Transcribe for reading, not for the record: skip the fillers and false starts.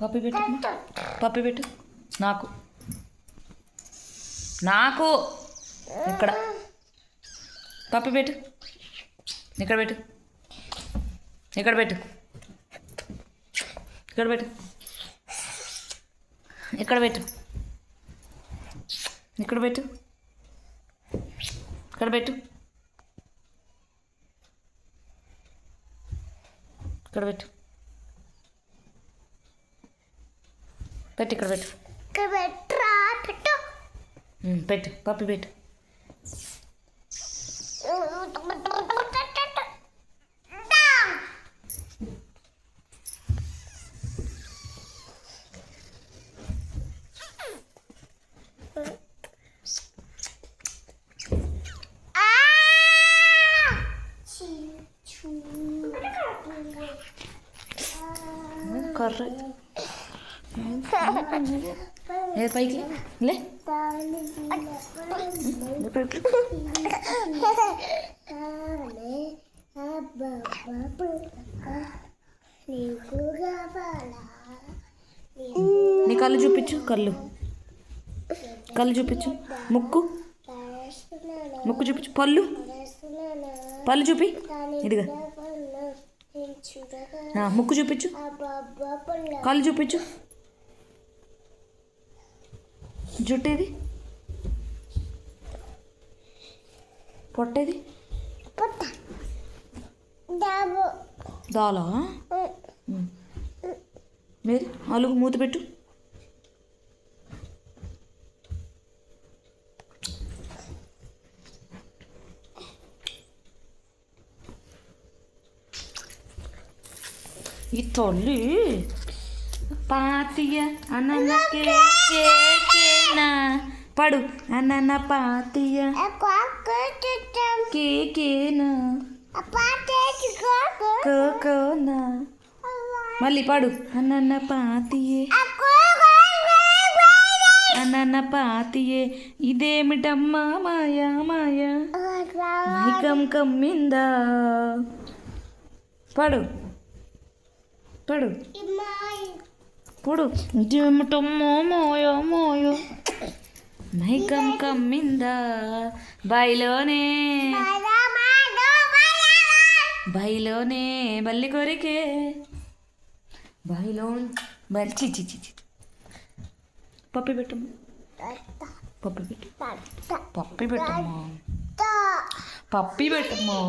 పప్పి పెట్టు, పప్పి పెట్టు. నాకు నాకు ఇక్కడ పప్పి పెట్టు. ఇక్కడ పెట్టు, ఇక్కడ పెట్టు, ఇక్కడ పెట్టు, ఇక్కడ పెట్టు, ఇక్కడ పెట్టు, ఇక్కడ పెట్టు, ఇక్కడ పెట్టు, పెట్టు, ఇక్కడ పెట్టు, పెట్టు పప్పి పెట్టు. కర్ర ఏ పైకి లే. నీ కళ్ళు చూపించు, కళ్ళు కళ్ళు చూపించు. ముక్కు ముక్కు చూపించు. పళ్ళు పళ్ళు చూపి. ఇదిగా ముక్కు చూపించు. కళ్ళు చూపించు. జుట్టేది, పొట్టేది, దాలా మీరు అలుగు మూత పెట్టు. ఈ తల్లి పాతియ అన్నకేనా పడు అన్న పాతియ కేకేనా కోకోనా మళ్ళీ పడు అన్న పాతియే అన్న పాతియే. ఇదేమిటమ్మా మాయా మాయా మైకం కమ్మిందా. పడు పడు పొడు. ఇదేమిటమ్మో మోయో మోయో మైకం కమ్మిందా. బయలోనే బయలోనే బల్లి కొరికే బయలో బలి చిచి చిచి. పప్పి పెట్టమ్మా, పప్పి పెట్టు, పప్పి పెట్టమ్మా, పప్పి పెట్టమ్మా.